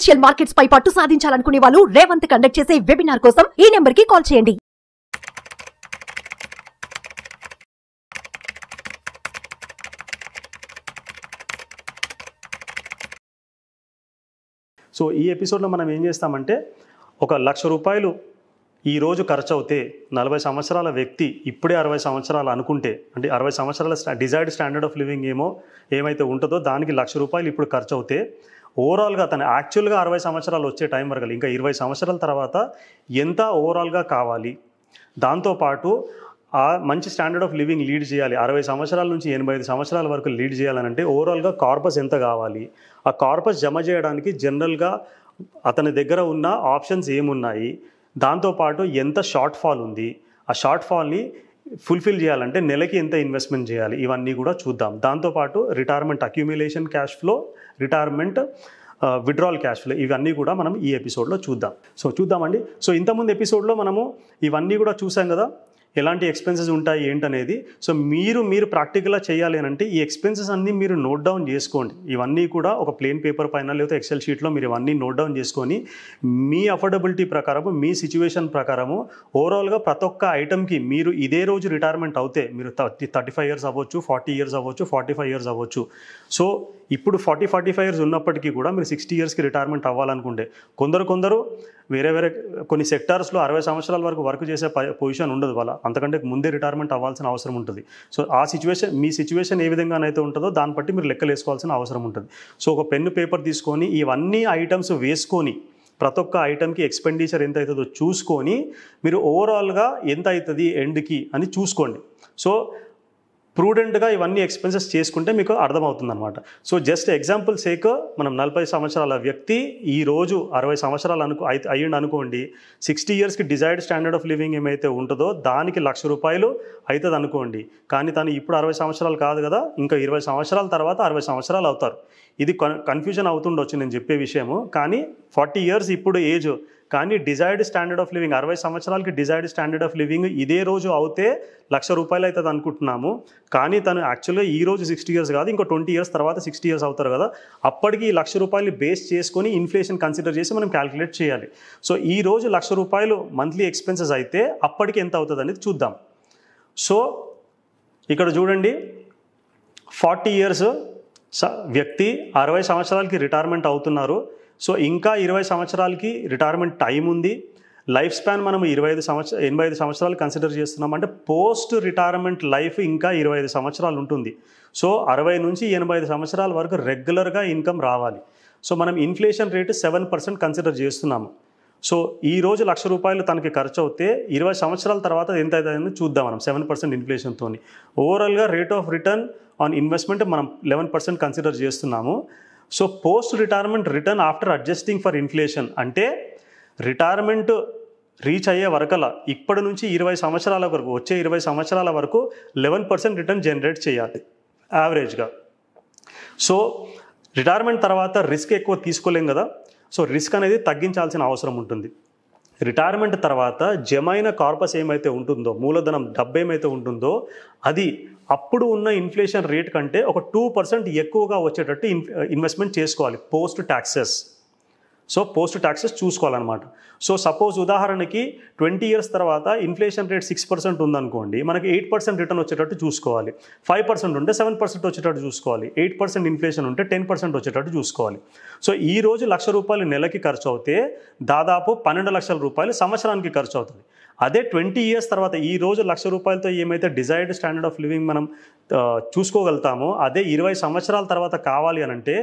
Financial markets పై పట్టు సాధించాలనుకునే వాళ్ళు Revanth conduct చేసే వెబినార్ కోసం ఈ నెంబర్ కి కాల్ చేయండి. సో ఈ ఎపిసోడ్లో మనం ఏం చేస్తామంటే, ఒక 1,00,000 రూపాయలు ఈరోజు ఖర్చు అవుతే 40 సంవత్సరాల వ్యక్తి ఇప్పుడే 60 సంవత్సరాలు అనుకుంటే, అంటే 60 సంవత్సరాల డిజైర్డ్ స్టాండర్డ్ ఆఫ్ లివింగ్ ఏమైతే ఉంటుందో దానికి 1,00,000 రూపాయలు ఇప్పుడు ఖర్చు అవుతే, ఓవరాల్గా తను యాక్చువల్గా 60 సంవత్సరాలు వచ్చే టైం వరకు ఇంకా 20 సంవత్సరాల తర్వాత ఎంత ఓవరాల్గా కావాలి, దాంతోపాటు ఆ మంచి స్టాండర్డ్ ఆఫ్ లివింగ్ లీడ్ చేయాలి, 60 సంవత్సరాల నుంచి 85 సంవత్సరాల వరకు లీడ్ చేయాలని అంటే ఓవరాల్గా కార్పస్ ఎంత కావాలి, ఆ కార్పస్ జమ చేయడానికి జనరల్గా అతని దగ్గర ఉన్న ఆప్షన్స్ ఏమున్నాయి, దాంతోపాటు ఎంత షార్ట్ ఫాల్ ఉంది, ఆ షార్ట్ ఫాల్ని ఫుల్ఫిల్ చేయాలంటే నెలకి ఎంత ఇన్వెస్ట్మెంట్ చేయాలి, ఇవన్నీ కూడా చూద్దాం. దాంతోపాటు retirement accumulation cash flow, retirement withdrawal cash flow, ఇవన్నీ కూడా మనం ఈ ఎపిసోడ్లో చూద్దామండి. సో ఇంతకుముందు ఎపిసోడ్లో మనము ఇవన్నీ కూడా చూసాం కదా, ఎలాంటి ఎక్స్పెన్సెస్ ఉంటాయి ఏంటనేది. సో మీరు ప్రాక్టికల్గా చేయాలి అని అంటే ఈ ఎక్స్పెన్సెస్ అన్నీ మీరు నోట్ డౌన్ చేసుకోండి. ఇవన్నీ కూడా ఒక ప్లేన్ పేపర్ పైన లేకపోతే ఎక్సెల్ షీట్లో మీరు ఇవన్నీ నోట్ డౌన్ చేసుకొని మీ అఫోర్డబిలిటీ ప్రకారము, మీ సిచ్యువేషన్ ప్రకారము ఓవరాల్గా ప్రతి ఒక్క ఐటమ్కి మీరు ఇదే రోజు రిటైర్మెంట్ అవుతే, మీరు 35 ఇయర్స్ అవ్వచ్చు, 40 ఇయర్స్ అవ్వచ్చు, 45 ఇయర్స్ అవ్వచ్చు. సో ఇప్పుడు 45 ఇయర్స్ ఉన్నప్పటికీ కూడా మీరు 60 ఇయర్స్కి రిటైర్మెంట్ అవ్వాలనుకుంటే, కొందరు వేరే కొన్ని సెక్టార్స్లో 60 సంవత్సరాల వరకు వర్క్ చేసే పొజిషన్ ఉండదు, వాళ్ళ అంతకంటే ముందే రిటైర్మెంట్ అవ్వాల్సిన అవసరం ఉంటుంది. సో ఆ సిచ్యువేషన్, మీ సిచ్యువేషన్ ఏ విధంగానైతే ఉంటుందో దాన్ని బట్టి మీరు లెక్కలు వేసుకోవాల్సిన అవసరం ఉంటుంది. సో ఒక పెన్ను పేపర్ తీసుకొని ఇవన్నీ ఐటమ్స్ వేసుకొని ప్రతి ఒక్క ఐటమ్కి ఎక్స్పెండిచర్ ఎంత అవుతుందో చూసుకొని మీరు ఓవరాల్గా ఎంత అవుతుంది ఎండ్కి అని చూసుకోండి. సో ప్రూడెంట్గా ఇవన్నీ ఎక్స్పెన్సెస్ చేసుకుంటే మీకు అర్థమవుతుంది అనమాట. సో జస్ట్ ఎగ్జాంపుల్ సేక్ మనం 40 సంవత్సరాల వ్యక్తి ఈరోజు 60 సంవత్సరాలు అయ్యిండు అనుకోండి, 60 ఇయర్స్కి డిజైర్డ్ స్టాండర్డ్ ఆఫ్ లివింగ్ ఏమైతే ఉంటుందో దానికి 1,00,000 రూపాయలు అవుతుంది అనుకోండి. కానీ తను ఇప్పుడు 60 సంవత్సరాలు కాదు కదా, ఇంకా 20 సంవత్సరాల తర్వాత 60 సంవత్సరాలు అవుతారు. ఇది కన్ఫ్యూజన్ అవుతుండొచ్చు నేను చెప్పే విషయము. కానీ 40 ఇయర్స్ ఇప్పుడు ఏజ్, కానీ డిజైర్డ్ స్టాండర్డ్ ఆఫ్ లివింగ్ 60 సంవత్సరాలకి డిజైర్డ్ స్టాండర్డ్ ఆఫ్ లివింగ్ ఇదే రోజు అవుతే 1,00,000 రూపాయలు అవుతుంది అనుకుంటున్నాము. కానీ తను యాక్చువల్గా ఈ రోజు 60 ఇయర్స్ కాదు, ఇంకో 20 ఇయర్స్ తర్వాత 60 ఇయర్స్ అవుతారు కదా, అప్పటికి 1,00,000 రూపాయలు బేస్ చేసుకొని ఇన్ఫ్లేషన్ కన్సిడర్ చేసి మనం క్యాలిక్యులేట్ చేయాలి. సో ఈ రోజు 1,00,000 రూపాయలు మంత్లీ ఎక్స్పెన్సెస్ అయితే అప్పటికి ఎంత అవుతుంది అనేది చూద్దాం. సో ఇక్కడ చూడండి, 40 ఇయర్స్ వ్యక్తి 60 సంవత్సరాలకి రిటైర్మెంట్ అవుతున్నారు. సో ఇంకా 20 సంవత్సరాలకి రిటైర్మెంట్ టైం ఉంది. లైఫ్ స్పాన్ మనం 85 సంవత్సరాలు కన్సిడర్ చేస్తున్నాం అంటే పోస్ట్ రిటైర్మెంట్ లైఫ్ ఇంకా 25 సంవత్సరాలు ఉంటుంది. సో 60 నుంచి 85 సంవత్సరాల వరకు రెగ్యులర్గా ఇన్కమ్ రావాలి. సో మనం ఇన్ఫ్లేషన్ రేటు 7% కన్సిడర్ చేస్తున్నాము. సో ఈరోజు 1,00,000 రూపాయలు తనకి ఖర్చు అవుతే 20 సంవత్సరాల తర్వాత ఎంత అవుతుందని చూద్దాం మనం 7% ఇన్ఫ్లేషన్తో. ఓవరాల్గా rate of return on investment మనం 11% కన్సిడర్ చేస్తున్నాము. So post retirement return after adjusting for inflation అంటే రిటైర్మెంట్ రీచ్ అయ్యే వరకలా ఇప్పటి నుంచి 20 సంవత్సరాల వరకు, వచ్చే 20 సంవత్సరాల వరకు 11% రిటర్న్ జనరేట్ చేయాలి యావరేజ్గా. సో రిటైర్మెంట్ తర్వాత రిస్క్ ఎక్కువ తీసుకోలేం కదా, సో రిస్క్ అనేది తగ్గించాల్సిన అవసరం ఉంటుంది. రిటైర్మెంట్ తర్వాత జమైన కార్పస్ ఏమైతే ఉంటుందో, మూలధనం డబ్బు ఏమైతే ఉంటుందో అది అప్పుడు ఉన్న ఇన్ఫ్లేషన్ రేట్ కంటే ఒక 2% ఎక్కువగా వచ్చేటట్టు ఇన్వెస్ట్మెంట్ చేసుకోవాలి post taxes. So post taxes చూసుకోవాలన్నమాట. సో సపోజ్ ఉదాహరణకి 20 ఇయర్స్ తర్వాత ఇన్ఫ్లేషన్ రేట్ 6% ఉందనుకోండి, మనకి 8% రిటర్న్ వచ్చేటట్టు చూసుకోవాలి. 5% ఉంటే 7% వచ్చేటట్టు చూసుకోవాలి. 8% ఇన్ఫ్లేషన్ ఉంటే 10% వచ్చేటట్టు చూసుకోవాలి. సో ఈ రోజు 1,00,000 రూపాయలు నెలకి ఖర్చు అవుతే దాదాపు 12 లక్షల రూపాయలు సంవత్సరానికి ఖర్చు అవుతుంది. అదే 20 ఇయర్స్ తర్వాత ఈ రోజు 1,00,000 రూపాయలతో ఏమైతే డిజైర్డ్ స్టాండర్డ్ ఆఫ్ లివింగ్ మనం చూసుకోగలుగుతామో అదే 20 సంవత్సరాల తర్వాత కావాలి అని అంటే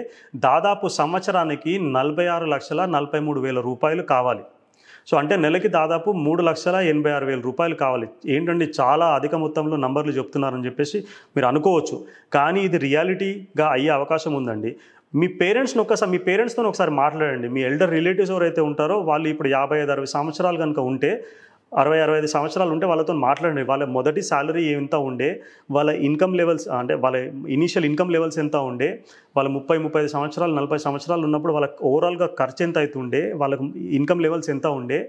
దాదాపు సంవత్సరానికి 46,43,000 రూపాయలు కావాలి. సో అంటే నెలకి దాదాపు 3,86,000 రూపాయలు కావాలి. ఏంటండి చాలా అధిక మొత్తంలో నంబర్లు చెప్తున్నారని చెప్పేసి మీరు అనుకోవచ్చు, కానీ ఇది రియాలిటీగా అయ్యే అవకాశం ఉందండి. మీ పేరెంట్స్తో ఒకసారి మాట్లాడండి. మీ ఎల్డర్ రిలేటివ్స్ ఎవరైతే ఉంటారో వాళ్ళు ఇప్పుడు 55-60 సంవత్సరాలు కనుక ఉంటే, 60-65 సంవత్సరాలు ఉంటే వాళ్ళతో మాట్లాడండి. వాళ్ళ మొదటి శాలరీ ఎంత ఉండే, వాళ్ళ ఇన్కమ్ లెవెల్స్ అంటే వాళ్ళ ఇనీషియల్ ఇన్కమ్ లెవెల్స్ ఎంత ఉండే, వాళ్ళ 30-35 సంవత్సరాలు 40 సంవత్సరాలు ఉన్నప్పుడు వాళ్ళకి ఓవరాల్గా ఖర్చు ఎంత అవుతుండే, వాళ్ళకి ఇన్కమ్ లెవెల్స్ ఎంత ఉండే,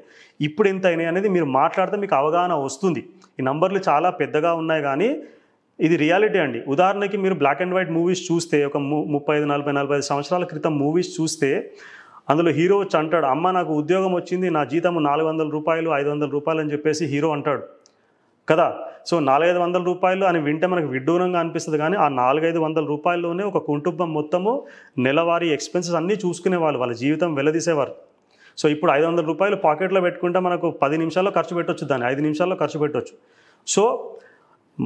ఇప్పుడు ఎంత అయినాయి అనేది మీరు మాట్లాడితే మీకు అవగాహన వస్తుంది. ఈ నంబర్లు చాలా పెద్దగా ఉన్నాయి కానీ ఇది రియాలిటీ అండి. ఉదాహరణకి మీరు బ్లాక్ అండ్ వైట్ మూవీస్ చూస్తే, ఒక 35-40-45 సంవత్సరాల క్రితం మూవీస్ చూస్తే అందులో హీరో వచ్చి అంటాడు, అమ్మ నాకు ఉద్యోగం వచ్చింది, నా జీతం 400 రూపాయలు 500 రూపాయలు అని చెప్పేసి హీరో అంటాడు కదా. సో 400-500 రూపాయలు అని వింటే మనకు విడ్డూరంగా అనిపిస్తుంది, కానీ ఆ 400-500 రూపాయల్లోనే ఒక కుటుంబం మొత్తము నెలవారీ ఎక్స్పెన్సెస్ అన్నీ చూసుకునేవాళ్ళు, వాళ్ళ జీవితం వెల్లదీసేవారు. సో ఇప్పుడు 500 రూపాయలు పాకెట్లో పెట్టుకుంటే మనకు 10 నిమిషాల్లో ఖర్చు పెట్టవచ్చు, దాన్ని 5 నిమిషాల్లో ఖర్చు పెట్టవచ్చు. సో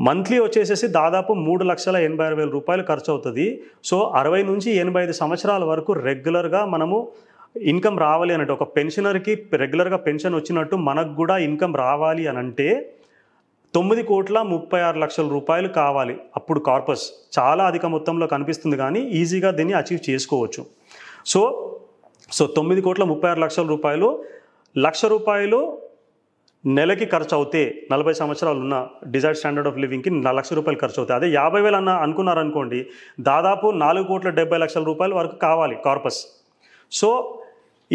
మంత్లీ వచ్చేసేసి దాదాపు 3,86,000 రూపాయలు ఖర్చు అవుతుంది. సో 60 నుంచి 85 సంవత్సరాల వరకు రెగ్యులర్గా మనము ఇన్కమ్ రావాలి అన్నట్టు, ఒక పెన్షనర్కి రెగ్యులర్గా పెన్షన్ వచ్చినట్టు మనకు కూడా ఇన్కమ్ రావాలి అని అంటే 9,36,00,000 రూపాయలు కావాలి. అప్పుడు కార్పస్ చాలా అధిక మొత్తంలో కనిపిస్తుంది, కానీ ఈజీగా దీన్ని అచీవ్ చేసుకోవచ్చు. సో 9,36,00,000 రూపాయలు, ₹1,00,000 నెలకి ఖర్చు అవుతే 40 సంవత్సరాలు ఉన్న డిజైర్డ్ స్టాండర్డ్ ఆఫ్ లివింగ్కి ₹1,00,000 ఖర్చు అవుతాయి. అదే 50,000 అనుకున్నారనుకోండి, దాదాపు 4,70,00,000 రూపాయల వరకు కావాలి కార్పస్. సో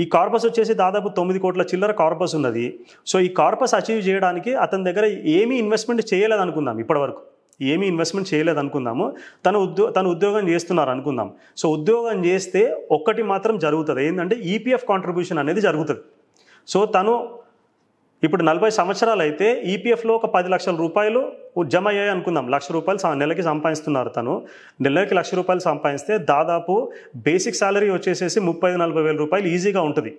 ఈ కార్పస్ వచ్చేసి దాదాపు 9 కోట్ల చిల్లర కార్పస్ ఉన్నది. సో ఈ కార్పస్ అచీవ్ చేయడానికి అతని దగ్గర ఏమీ ఇన్వెస్ట్మెంట్ చేయలేదు అనుకుందాం, ఇప్పటివరకు ఏమీ ఇన్వెస్ట్మెంట్ చేయలేదు అనుకుందాము. తను ఉద్యోగం చేస్తున్నారు అనుకుందాం. సో ఉద్యోగం చేస్తే ఒక్కటి మాత్రం జరుగుతుంది, ఏంటంటే ఈపీఎఫ్ కాంట్రిబ్యూషన్ అనేది జరుగుతుంది. సో తను ఇప్పుడు 40 సంవత్సరాలు అయితే ఈపీఎఫ్లో ఒక 10 లక్షల రూపాయలు జమ అయ్యాయి అనుకుందాం. ₹1,00,000 నెలకి సంపాదిస్తున్నారు. తను నెలకి ₹1,00,000 సంపాదిస్తే దాదాపు బేసిక్ సాలరీ వచ్చేసేసి 30,000-40,000 రూపాయలు ఈజీగా ఉంటుంది.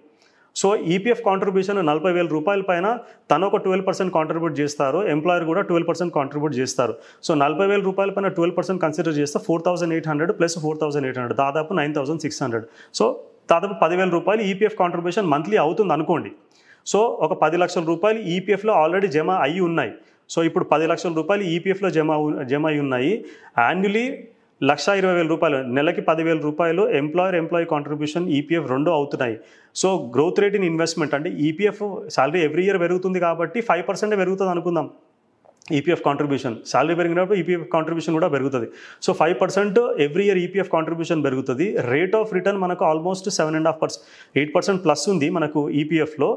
సో ఈపీఎఫ్ కాంట్రిబ్యూషన్ 40,000 రూపాయల పైన తను ఒక 12% కాంట్రిబ్యూట్ చేస్తారు, ఎంప్లాయర్ కూడా 12% కాంట్రిబ్యూట్ చేస్తారు. సో 40,000 రూపాయల పైన 12% కన్సిడర్ చేస్తే 4,800 ప్లస్ 4,800 దాదాపు 9,600. సో దాదాపు 10,000 రూపాయలు ఈపీఎఫ్ కాంట్రిబ్యూషన్ మంత్లీ అవుతుంది అనుకోండి. సో ఒక 10 లక్షల రూపాయలు ఈపీఎఫ్లో ఆల్రెడీ జమ అయ్యి ఉన్నాయి. సో ఇప్పుడు 10 లక్షల రూపాయలు ఈపీఎఫ్లో జమ అయ్యి ఉన్నాయి. యాన్యువలీ 1,20,000 రూపాయలు, నెలకి 10,000 రూపాయలు ఎంప్లాయీ కాంట్రిబ్యూషన్ ఈపీఎఫ్ రెండు అవుతున్నాయి. So growth rate in investment అంటే ఈపీఎఫ్ సాలరీ ఎవ్రీ ఇయర్ పెరుగుతుంది కాబట్టి 5% పెరుగుతుంది అనుకుందాం. ఈపీఎఫ్ కాంట్రిబ్యూషన్ సాలరీ పెరిగినప్పుడు ఈపీఎఫ్ కాంట్రిబ్యూషన్ కూడా పెరుగుతుంది. So 5% every year EPF contribution పెరుగుతుంది. రేట్ ఆఫ్ రిటర్న్ మనకు ఆల్మోస్ట్ 7.5%, 8% ప్లస్ ఉంది మనకు ఈపీఎఫ్లో.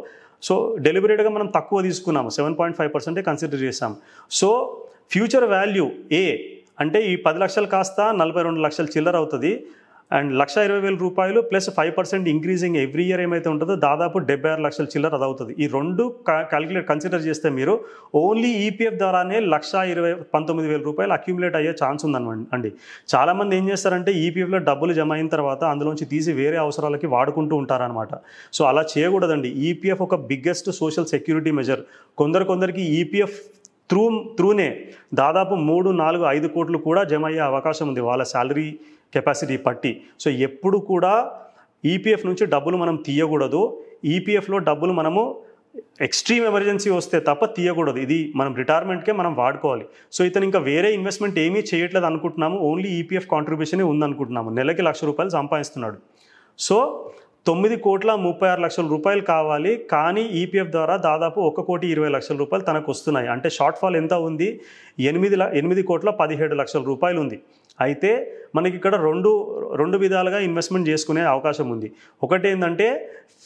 సో డెలిబరేట్గా మనం తక్కువ తీసుకున్నాము, 7.5% కన్సిడర్ చేసాం. సో ఫ్యూచర్ వాల్యూ ఏ అంటే ఈ 10 లక్షలు కాస్త 42 లక్షల చిల్లర అవుతుంది. అండ్ 1,20,000 రూపాయలు ప్లస్ 5% ఇంక్రీజింగ్ ఎవ్రీ ఇయర్ ఏమైతే ఉంటుందో దాదాపు 76 లక్షల చిల్లర అది అవుతుంది. ఈ రెండు కన్సిడర్ చేస్తే మీరు ఓన్లీ ఈపీఎఫ్ ద్వారానే 1,19,000 రూపాయలు అక్యూములేట్ అయ్యే ఛాన్స్ ఉందనండి. చాలామంది ఏం చేస్తారంటే ఈపీఎఫ్లో డబ్బులు జమ అయిన తర్వాత అందులోంచి తీసి వేరే అవసరాలకి వాడుకుంటూ ఉంటారనమాట. సో అలా చేయకూడదండి. ఈపీఎఫ్ ఒక బిగ్గెస్ట్ సోషల్ సెక్యూరిటీ మెజర్. కొందరికి ఈపీఎఫ్ త్రూనే దాదాపు 3, 4, 5 కోట్లు కూడా జమ అయ్యే అవకాశం ఉంది వాళ్ళ శాలరీ కెపాసిటీ పట్టి. సో ఎప్పుడు కూడా ఈపీఎఫ్ నుంచి డబ్బులు మనం తీయకూడదు. ఈపీఎఫ్లో డబ్బులు మనము ఎక్స్ట్రీమ్ ఎమర్జెన్సీ వస్తే తప్ప తీయకూడదు. ఇది మనం రిటైర్మెంట్కే మనం వాడుకోవాలి. సో ఇతను ఇంకా వేరే ఇన్వెస్ట్మెంట్ ఏమీ చేయట్లేదు అనుకుంటున్నాము, ఓన్లీ ఈపీఎఫ్ కాంట్రిబ్యూషనే ఉందనుకుంటున్నాము. నెలకి ₹1,00,000 సంపాదిస్తున్నాడు. సో 9,36,00,000 రూపాయలు కావాలి, కానీ ఈపీఎఫ్ ద్వారా దాదాపు 1,20,00,000 రూపాయలు తనకు వస్తున్నాయి. అంటే షార్ట్ ఫాల్ ఎంత ఉంది? 8,17,00,000 రూపాయలు ఉంది. అయితే మనకి ఇక్కడ రెండు విధాలుగా ఇన్వెస్ట్మెంట్ చేసుకునే అవకాశం ఉంది. ఒకటి ఏంటంటే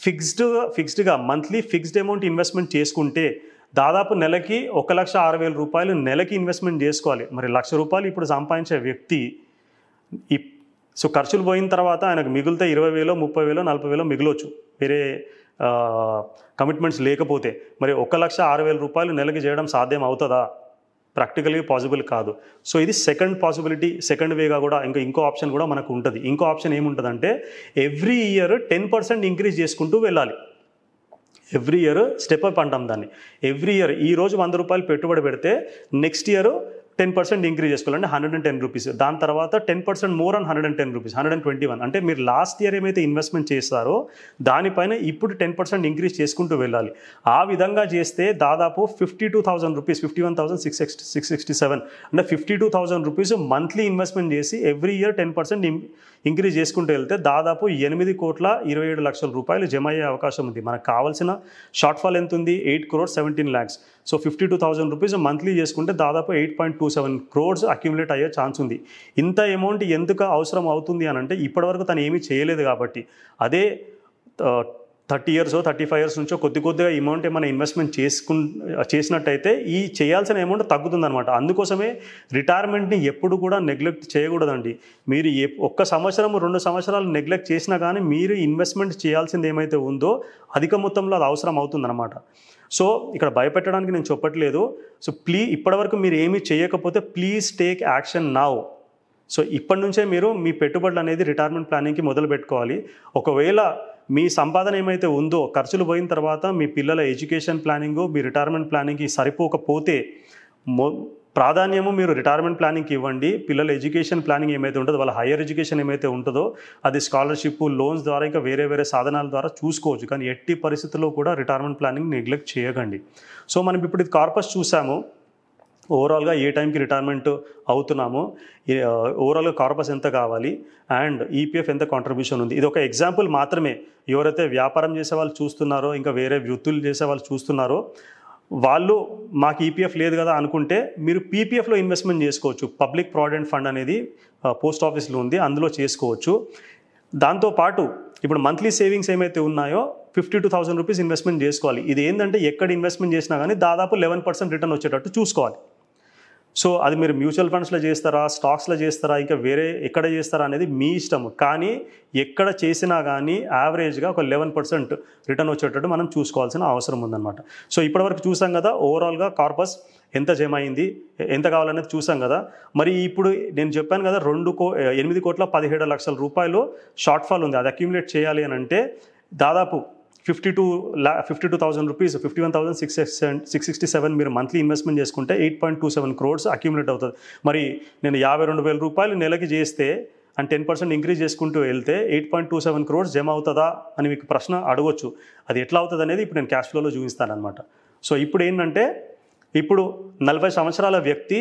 ఫిక్స్డ్గా మంత్లీ ఫిక్స్డ్ అమౌంట్ ఇన్వెస్ట్మెంట్ చేసుకుంటే దాదాపు నెలకి 1,06,000 రూపాయలు నెలకి ఇన్వెస్ట్మెంట్ చేసుకోవాలి. మరి ₹1,00,000 ఇప్పుడు సంపాదించే వ్యక్తి సో ఖర్చులు పోయిన తర్వాత ఆయనకు మిగిలితే 20,000, 30,000, 40,000 మిగిలొచ్చు వేరే కమిట్మెంట్స్ లేకపోతే. మరి 1,06,000 రూపాయలు నెలకి చేయడం సాధ్యం అవుతుందా? ప్రాక్టికల్గా పాసిబుల్ కాదు. సో ఇది సెకండ్ వేగా కూడా ఇంకో ఆప్షన్ కూడా మనకు ఉంటుంది. ఇంకో ఆప్షన్ ఏముంటుందంటే ఎవ్రీ ఇయర్ 10% ఇంక్రీజ్ చేసుకుంటూ వెళ్ళాలి. ఎవ్రీ ఇయర్ స్టెప్ అప్ అంటాం దాన్ని. ఎవ్రీ ఇయర్ ఈరోజు ₹100 పెట్టుబడి పెడితే నెక్స్ట్ ఇయర్ 10% ఇంక్రీజ్ చేసుకోవాలంటే ₹110. దాని తర్వాత 10% మోర్ ఆన్ ₹110, ₹121. అంటే మీరు లాస్ట్ ఇయర్ ఏమైతే ఇన్వెస్ట్మెంట్ చేస్తారో దానిపైన ఇప్పుడు 10% ఇంక్రీజ్ చేసుకుంటూ వెళ్ళాలి. ఆ విధంగా చేస్తే దాదాపు ₹52,000, ₹51,667 అంటే ₹52,000 మంత్లీ ఇన్వెస్ట్మెంట్ చేసి ఎవ్రీ ఇయర్ 10% ఇంక్రీజ్ చేసుకుంటూ వెళ్తే దాదాపు 8,27,00,000 రూపాయలు జమ అయ్యే అవకాశం ఉంది. మనకు కావాల్సిన షార్ట్ ఫాల్ ఎంత ఉంది? 8,17,00,000. సో ₹52,000 మంత్లీ చేసుకుంటే దాదాపు 8.27 crores అక్యుములేట్ అయ్యే ఛాన్స్ ఉంది. ఇంత అమౌంట్ ఎందుకు అవసరం అవుతుంది అని అంటే ఇప్పటివరకు తను ఏమీ చేయలేదు కాబట్టి. అదే 30 years 35 years నుంచో కొద్దిగా అమౌంట్ ఏమైనా ఇన్వెస్ట్మెంట్ చేసినట్టయితే ఈ చేయాల్సిన అమౌంట్ తగ్గుతుందన్నమాట. అందుకోసమే రిటైర్మెంట్ని ఎప్పుడు కూడా నెగ్లెక్ట్ చేయకూడదండి. మీరు ఒక్క సంవత్సరం 2 సంవత్సరాలు నెగ్లెక్ట్ చేసినా కానీ మీరు ఇన్వెస్ట్మెంట్ చేయాల్సింది ఏమైతే ఉందో అధిక మొత్తంలో అది అవసరం అవుతుందన్నమాట. సో ఇక్కడ భయపెట్టడానికి నేను చెప్పట్లేదు. సో ఇప్పటివరకు మీరు ఏమీ చేయకపోతే please take action now. So ఇప్పటి నుంచే మీరు మీ పెట్టుబడులు అనేది రిటైర్మెంట్ ప్లానింగ్కి మొదలు పెట్టుకోవాలి. ఒకవేళ మీ సంపాదన ఏమైతే ఉందో ఖర్చులు పోయిన తర్వాత మీ పిల్లల ఎడ్యుకేషన్ ప్లానింగు మీ రిటైర్మెంట్ ప్లానింగ్కి సరిపోకపోతే ప్రాధాన్యము మీరు రిటైర్మెంట్ ప్లానింగ్కి ఇవ్వండి. పిల్లల ఎడ్యుకేషన్ ప్లానింగ్ ఏమైతే ఉంటుందో వాళ్ళ హైయర్ ఎడ్యుకేషన్ ఏమైతే ఉంటుందో అది స్కాలర్షిప్ లోన్స్ ద్వారా ఇంకా వేరే సాధనాల ద్వారా చూసుకోవచ్చు. కానీ ఎట్టి పరిస్థితుల్లో కూడా రిటైర్మెంట్ ప్లానింగ్ నెగ్లెక్ట్ చేయకండి. సో మనం ఇప్పుడు ఇది కార్పస్ చూసాము. ఓవరాల్గా ఏ టైంకి రిటైర్మెంట్ అవుతున్నాము, ఓవరాల్గా కార్పస్ ఎంత కావాలి అండ్ ఈపీఎఫ్ ఎంత కాంట్రిబ్యూషన్ ఉంది. ఇది ఒక ఎగ్జాంపుల్ మాత్రమే. ఎవరైతే వ్యాపారం చేసే వాళ్ళు చూస్తున్నారో ఇంకా వేరే వృత్తులు చేసే వాళ్ళు చూస్తున్నారో వాళ్ళు మాకు ఈపీఎఫ్ లేదు కదా అనుకుంటే మీరు పీపీఎఫ్లో ఇన్వెస్ట్మెంట్ చేసుకోవచ్చు. పబ్లిక్ ప్రావిడెంట్ ఫండ్ అనేది పోస్ట్ ఆఫీస్లో ఉంది, అందులో చేసుకోవచ్చు. దాంతోపాటు ఇప్పుడు మంత్లీ సేవింగ్స్ ఏమైతే ఉన్నాయో 52,000 రూపీస్ ఇన్వెస్ట్మెంట్ చేసుకోవాలి. ఇది ఏంటంటే ఎక్కడ ఇన్వెస్ట్మెంట్ చేసినా కానీ దాదాపు 11% రిటర్న్ వచ్చేటట్టు చూసుకోవాలి. సో అది మీరు మ్యూచువల్ ఫండ్స్లో చేస్తారా, స్టాక్స్లో చేస్తారా, ఇంకా వేరే ఎక్కడ చేస్తారా అనేది మీ ఇష్టం. కానీ ఎక్కడ చేసినా కానీ యావరేజ్గా ఒక 11% రిటర్న్ వచ్చేటట్టు మనం చూసుకోవాల్సిన అవసరం ఉందన్నమాట. సో ఇప్పటివరకు చూసాం కదా ఓవరాల్గా కార్పస్ ఎంత జమ అయింది, ఎంత కావాలనేది చూసాం కదా. మరి ఇప్పుడు నేను చెప్పాను కదా 8,17,00,000 రూపాయలు షార్ట్ ఫాల్ ఉంది. అది అక్యుములేట్ చేయాలి అని అంటే దాదాపు 52,000 రూపీస్ 51,667 మీరు మంత్లీ ఇన్వెస్ట్మెంట్ చేసుకుంటే 8.27 crores అక్యుములేట్ అవుతుంది. మరి నేను 52,000 రూపాయలు నెలకి చేస్తే అండ్ 10% ఇంక్రీజ్ చేసుకుంటూ వెళ్తే 8.27 crores జమ అవుతుందా అని మీకు ప్రశ్న అడగొచ్చు. అది ఎట్లా అవుతుంది అనేది ఇప్పుడు నేను క్యాష్ ఫ్లోలో చూపిస్తానమాట. సో ఇప్పుడు ఏంటంటే ఇప్పుడు 40 సంవత్సరాల వ్యక్తి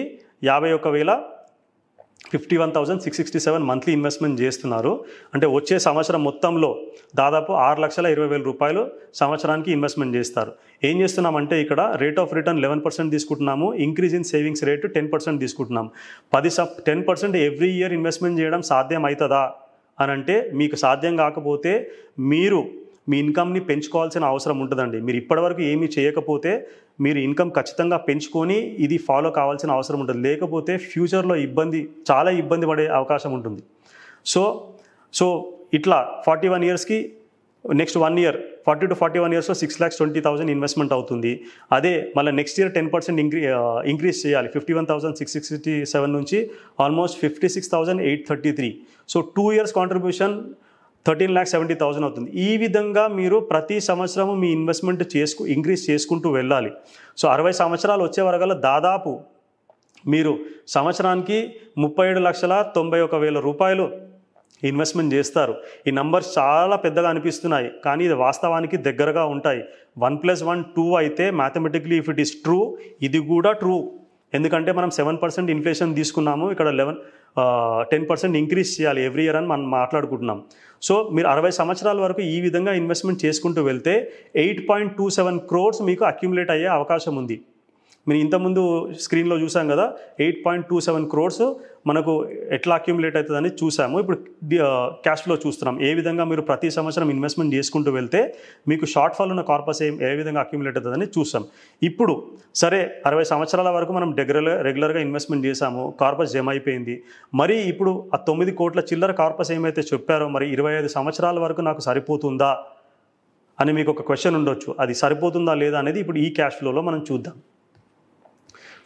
51,667 మంత్లీ ఇన్వెస్ట్మెంట్ చేస్తున్నారు. అంటే వచ్చే సంవత్సరం మొత్తంలో దాదాపు 6,20,000 రూపాయలు సంవత్సరానికి ఇన్వెస్ట్మెంట్ చేస్తారు. ఏం చేస్తున్నామంటే ఇక్కడ రేట్ ఆఫ్ రిటర్న్ 11% తీసుకుంటున్నాము, ఇంక్రీజ్ ఇన్ సేవింగ్స్ రేటు 10% తీసుకుంటున్నాము. 10% ఎవ్రీ ఇయర్ ఇన్వెస్ట్మెంట్ చేయడం సాధ్యం అవుతుందా అని అంటే మీకు సాధ్యం కాకపోతే మీరు మీ ఇన్కమ్ని పెంచుకోవాల్సిన అవసరం ఉంటుందండి. మీరు ఇప్పటివరకు ఏమీ చేయకపోతే మీరు ఇన్కమ్ ఖచ్చితంగా పెంచుకొని ఇది ఫాలో కావాల్సిన అవసరం ఉంటుంది. లేకపోతే ఫ్యూచర్లో చాలా ఇబ్బంది పడే అవకాశం ఉంటుంది. సో ఇట్లా 41 ఇయర్స్కి నెక్స్ట్ 1 ఇయర్ 40 to 41 ఇయర్స్లో 6,20,000 ఇన్వెస్ట్మెంట్ అవుతుంది. అదే మళ్ళీ నెక్స్ట్ ఇయర్ 10% ఇంక్రీజ్ చేయాలి. 51,667 నుంచి ఆల్మోస్ట్ 56,833. సో 2 ఇయర్స్ కాంట్రిబ్యూషన్ 13,70,000 అవుతుంది. ఈ విధంగా మీరు ప్రతి సంవత్సరము మీ ఇన్వెస్ట్మెంట్ ఇంక్రీజ్ చేసుకుంటూ వెళ్ళాలి. సో 60 సంవత్సరాలు వచ్చే వరకల్లా దాదాపు మీరు సంవత్సరానికి 37,91,000 రూపాయలు ఇన్వెస్ట్మెంట్ చేస్తారు. ఈ నంబర్స్ చాలా పెద్దగా అనిపిస్తున్నాయి కానీ ఇది వాస్తవానికి దగ్గరగా ఉంటాయి. 1+1 2 అయితే mathematically if it is true ఇది కూడా ట్రూ. ఎందుకంటే మనం 7% ఇన్ఫ్లేషన్ తీసుకున్నాము, ఇక్కడ 10% ఇంక్రీజ్ చేయాలి ఎవ్రీ ఇయర్ అని మనం మాట్లాడుకుంటున్నాం. సో మీరు 60 సంవత్సరాల వరకు ఈ విధంగా ఇన్వెస్ట్మెంట్ చేసుకుంటూ వెళ్తే 8.27 crores మీకు అక్యుములేట్ అయ్యే అవకాశం ఉంది. మీరు ఇంతకుముందు స్క్రీన్లో చూసాం కదా 8.27 crores మనకు ఎట్లా అక్యుములేట్ అవుతుందని చూసాము. ఇప్పుడు క్యాష్ ఫ్లో చూస్తున్నాం. ఏ విధంగా మీరు ప్రతి సంవత్సరం ఇన్వెస్ట్మెంట్ చేసుకుంటూ వెళ్తే మీకు షార్ట్ ఫాల్ ఉన్న కార్పస్ ఏ విధంగా అక్యుములేట్ అవుతుందని చూసాం. ఇప్పుడు సరే 60 సంవత్సరాల వరకు మనం రెగ్యులర్గా ఇన్వెస్ట్మెంట్ చేసాము, కార్పస్ జమ అయిపోయింది. మరి ఇప్పుడు ఆ 9 కోట్ల చిల్లర కార్పస్ ఏమైతే చెప్పారో మరి 25 సంవత్సరాల వరకు నాకు సరిపోతుందా అని మీకు ఒక క్వశ్చన్ ఉండొచ్చు. అది సరిపోతుందా లేదా అనేది ఇప్పుడు ఈ క్యాష్ ఫ్లోలో మనం చూద్దాం.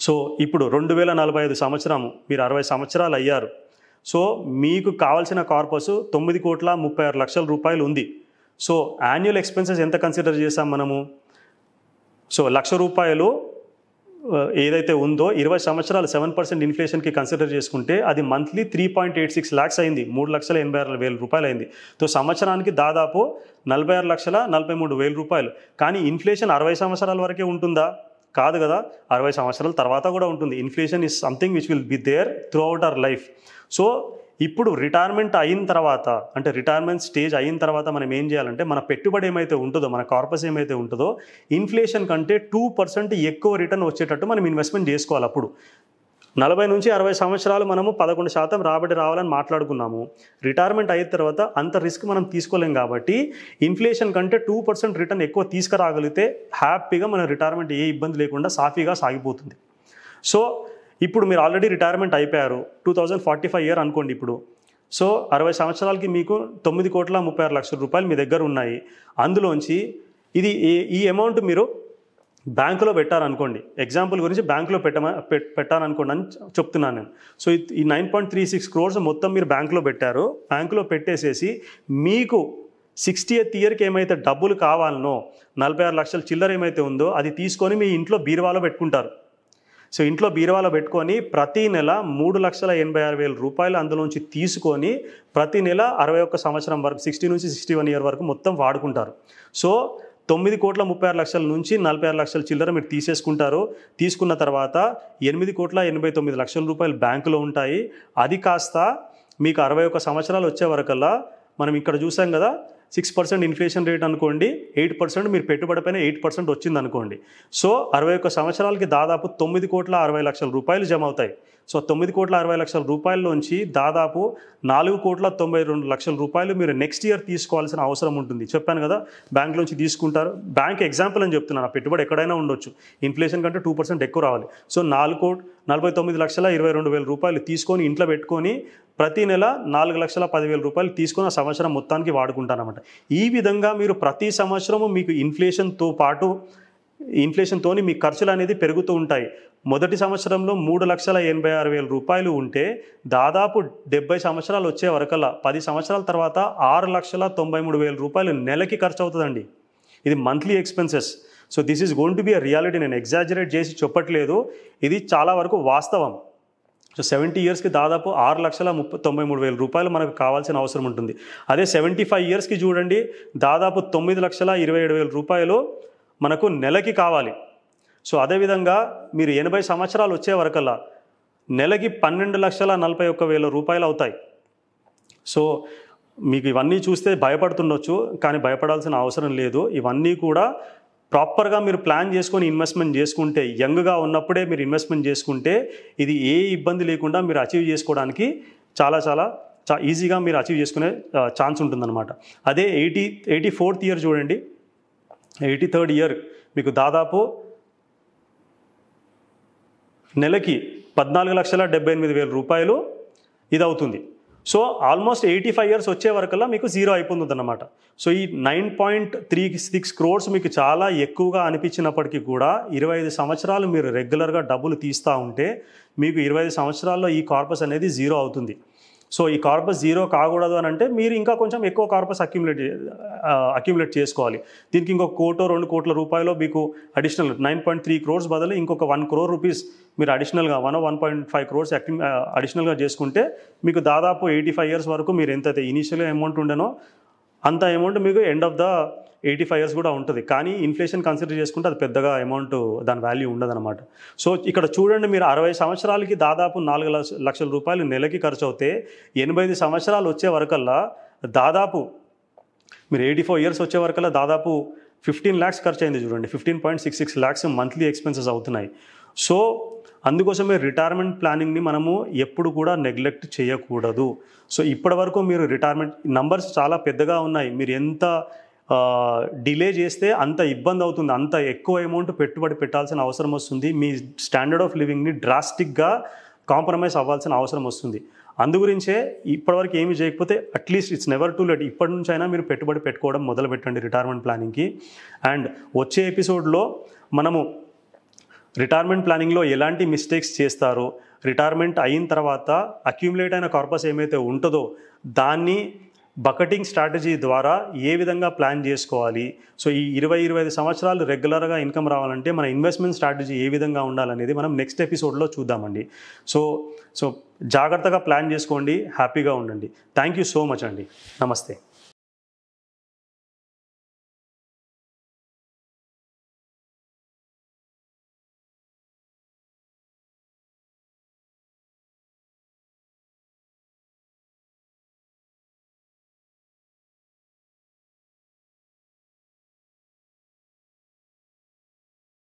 సో ఇప్పుడు 2045 సంవత్సరము మీరు 60 సంవత్సరాలు అయ్యారు. సో మీకు కావాల్సిన కార్పస్ 9,36,00,000 రూపాయలు ఉంది. సో యాన్యువల్ ఎక్స్పెన్సెస్ ఎంత కన్సిడర్ చేసాం మనము? సో 1,00,000 రూపాయలు ఏదైతే ఉందో 20 సంవత్సరాలు 7% ఇన్ఫ్లేషన్కి కన్సిడర్ చేసుకుంటే అది మంత్లీ 3.86 lakhs అయింది, 3,86,000 రూపాయలు అయింది. సో సంవత్సరానికి దాదాపు 46,43,000 రూపాయలు. కానీ ఇన్ఫ్లేషన్ 60 సంవత్సరాల వరకే ఉంటుందా? కాదు కదా, 60 సంవత్సరాల తర్వాత కూడా ఉంటుంది. Inflation is something which will be there throughout our life. So ఇప్పుడు రిటైర్మెంట్ అయిన తర్వాత అంటే రిటైర్మెంట్ స్టేజ్ అయిన తర్వాత మనం ఏం చేయాలంటే మన పెట్టుబడి ఏమైతే ఉంటుందో మన కార్పస్ ఏమైతే ఉంటుందో ఇన్ఫ్లేషన్ కంటే 2% ఎక్కువ రిటర్న్ వచ్చేటట్టు మనం ఇన్వెస్ట్మెంట్ చేసుకోవాలి. అప్పుడు 40 నుంచి 60 సంవత్సరాలు మనము 11% రాబడి రావాలని మాట్లాడుకున్నాము. రిటైర్మెంట్ అయిన తర్వాత అంత రిస్క్ మనం తీసుకోలేం కాబట్టి ఇన్ఫ్లేషన్ కంటే 2% రిటర్న్ ఎక్కువ తీసుకురాగలిగితే హ్యాపీగా మన రిటైర్మెంట్ ఏ ఇబ్బంది లేకుండా సాఫీగా సాగిపోతుంది. సో ఇప్పుడు మీరు ఆల్రెడీ రిటైర్మెంట్ అయిపోయారు, 2045 ఇయర్ అనుకోండి ఇప్పుడు. సో 60 సంవత్సరాలకి మీకు 9,36,00,000 రూపాయలు మీ దగ్గర ఉన్నాయి. అందులోంచి ఇది ఈ అమౌంట్ మీరు బ్యాంకులో పెట్టారనుకోండి, ఎగ్జాంపుల్ గురించి బ్యాంకులో పెట్టారనుకోండి అని చెప్తున్నాను నేను. సో ఈ 9.36 crores మొత్తం మీరు బ్యాంకులో పెట్టారు. బ్యాంకులో పెట్టేసేసి మీకు 60th ఇయర్కి ఏమైతే డబ్బులు కావాలనో 46 లక్షల చిల్లర ఏమైతే ఉందో అది తీసుకొని మీ ఇంట్లో బీరువాలో పెట్టుకుంటారు. సో ఇంట్లో బీరువాలో పెట్టుకొని ప్రతి నెల 3,86,000 రూపాయలు అందులోంచి తీసుకొని ప్రతి నెల 61 సంవత్సరం వరకు 60 నుంచి 61 ఇయర్ వరకు మొత్తం వాడుకుంటారు. సో 9,36,00,000 నుంచి 46 లక్షల చిల్లర మీరు తీసేసుకుంటారు. తీసుకున్న తర్వాత 8,89,00,000 రూపాయలు బ్యాంకులో ఉంటాయి. అది కాస్త మీకు 61 సంవత్సరాలు వచ్చే వరకల్లా మనం ఇక్కడ చూసాం కదా 6% ఇన్ఫ్లేషన్ రేట్ అనుకోండి, 8% మీరు పెట్టుబడి పైన 8% వచ్చింది అనుకోండి. సో 61 సంవత్సరాలకి దాదాపు 9,60,00,000 రూపాయలు జమ అవుతాయి. సో 9,60,00,000 రూపాయల్లోంచి దాదాపు 4,92,00,000 రూపాయలు మీరు నెక్స్ట్ ఇయర్ తీసుకోవాల్సిన అవసరం ఉంటుంది. చెప్పాను కదా బ్యాంక్లోంచి తీసుకుంటారు. బ్యాంక్ ఎగ్జాంపుల్ అని చెప్తున్నాను, ఆ పెట్టుబడి ఎక్కడైనా ఉండొచ్చు, ఇన్ఫ్లేషన్ కంటే 2% ఎక్కువ రావాలి. సో 4,49,22,000 రూపాయలు తీసుకొని ఇంట్లో పెట్టుకొని ప్రతి నెల 4,10,000 రూపాయలు తీసుకొని ఆ సంవత్సరం మొత్తానికి వాడుకుంటారన్నమాట. ఈ విధంగా మీరు ప్రతి సంవత్సరము మీకు ఇన్ఫ్లేషన్తోని మీ ఖర్చులు అనేది పెరుగుతూ ఉంటాయి. మొదటి సంవత్సరంలో 3,86,000 రూపాయలు ఉంటే దాదాపు 70 సంవత్సరాలు వచ్చే వరకల్లా 10 సంవత్సరాల తర్వాత 6,93,000 రూపాయలు నెలకి ఖర్చు అవుతుందండి. ఇది monthly expenses. So this is going to be a reality. నేను ఎగ్జాజరేట్ చేసి చెప్పట్లేదు, ఇది చాలా వరకు వాస్తవం. సో 70 ఇయర్స్కి దాదాపు 6,93,000 రూపాయలు మనకు కావాల్సిన అవసరం ఉంటుంది. అదే 75 ఇయర్స్కి చూడండి దాదాపు 9,27,000 రూపాయలు మనకు నెలకి కావాలి. సో అదేవిధంగా మీరు 80 సంవత్సరాలు వచ్చే వరకల్లా నెలకి 12,41,000 రూపాయలు అవుతాయి. సో మీకు ఇవన్నీ చూస్తే భయపడుతుండొచ్చు, కానీ భయపడాల్సిన అవసరం లేదు. ఇవన్నీ కూడా ప్రాపర్గా మీరు ప్లాన్ చేసుకొని ఇన్వెస్ట్మెంట్ చేసుకుంటే, యంగ్గా ఉన్నప్పుడే మీరు ఇన్వెస్ట్మెంట్ చేసుకుంటే ఇది ఏ ఇబ్బంది లేకుండా మీరు అచీవ్ చేసుకోవడానికి చాలా ఈజీగా మీరు అచీవ్ చేసుకునే ఛాన్స్ ఉంటుందన్నమాట. అదే 84th ఇయర్ చూడండి, 83rd ఇయర్ మీకు దాదాపు నెలకి 14,78,000 రూపాయలు ఇది అవుతుంది. సో ఆల్మోస్ట్ 85 ఇయర్స్ వచ్చే వరకల్లా మీకు జీరో అయిపోతుంది అన్నమాట. సో ఈ 9.36 crores మీకు చాలా ఎక్కువగా అనిపించినప్పటికీ కూడా 25 సంవత్సరాలు మీరు రెగ్యులర్గా డబ్బులు తీస్తూ ఉంటే మీకు 25 సంవత్సరాల్లో ఈ కార్పస్ అనేది జీరో అవుతుంది. సో ఈ కార్పస్ జీరో కాకూడదు అని అంటే మీరు ఇంకా కొంచెం ఎక్కువ కార్పస్ అక్యుములేట్ చేసుకోవాలి. దీనికి ఇంకొక 1-2 కోట్ల రూపాయలు మీకు అడిషనల్ 9.3 crores బదులు ఇంకొక 1 crore రూపీస్ మీరు అడిషనల్గా 1.5 crores అడిషనల్గా చేసుకుంటే మీకు దాదాపు 85 ఇయర్స్ వరకు మీరు ఎంతైతే ఇనీషియల్గా అమౌంట్ ఉండేనో అంత అమౌంట్ మీకు ఎండ్ ఆఫ్ ద 85 ఇయర్స్ కూడా ఉంటుంది. కానీ ఇన్ఫ్లేషన్ కన్సిడర్ చేసుకుంటే అది పెద్దగా అమౌంట్ దాని వాల్యూ ఉండదన్నమాట. సో ఇక్కడ చూడండి, మీరు 60 సంవత్సరాలకి దాదాపు 4 లక్షల రూపాయలు నెలకి ఖర్చు అవుతే 85 సంవత్సరాలు వచ్చే వరకల్లా దాదాపు మీరు 84 ఇయర్స్ వచ్చే వరకల్లా దాదాపు 15 lakhs ఖర్చు అయింది చూడండి. 15.66 lakhs మంత్లీ ఎక్స్పెన్సెస్ అవుతున్నాయి. సో అందుకోసమే రిటైర్మెంట్ ప్లానింగ్ని మనము ఎప్పుడు కూడా నెగ్లెక్ట్ చేయకూడదు. సో ఇప్పటి వరకు మీరు రిటైర్మెంట్ నంబర్స్ చాలా పెద్దగా ఉన్నాయి, మీరు ఎంత డిలే చేస్తే అంత ఇబ్బంది అవుతుంది, అంత ఎక్కువ అమౌంట్ పెట్టుబడి పెట్టాల్సిన అవసరం వస్తుంది, మీ స్టాండర్డ్ ఆఫ్ లివింగ్ని డ్రాస్టిక్గా కాంప్రమైజ్ అవ్వాల్సిన అవసరం వస్తుంది. అందుగురించే ఇప్పటివరకు ఏమి చేయకపోతే at least it's never too late, ఇప్పటి నుంచి అయినా మీరు పెట్టుబడి పెట్టుకోవడం మొదలు పెట్టండి రిటైర్మెంట్ ప్లానింగ్కి. అండ్ వచ్చే ఎపిసోడ్లో మనము రిటైర్మెంట్ ప్లానింగ్లో ఎలాంటి మిస్టేక్స్ చేస్తారు, రిటైర్మెంట్ అయిన తర్వాత అక్యూములేట్ అయిన కార్పస్ ఏమైతే ఉంటుందో దాన్ని బకెటింగ్ స్ట్రాటజీ ద్వారా ఏ విధంగా ప్లాన్ చేసుకోవాలి, సో ఈ 20-25 సంవత్సరాలు రెగ్యులర్గా ఇన్కమ్ రావాలంటే మన ఇన్వెస్ట్మెంట్ స్ట్రాటజీ ఏ విధంగా ఉండాలనేది మనం నెక్స్ట్ ఎపిసోడ్లో చూద్దామండి. సో జాగ్రత్తగా ప్లాన్ చేసుకోండి, హ్యాపీగా ఉండండి. థ్యాంక్ యూ సో మచ్ అండి. నమస్తే.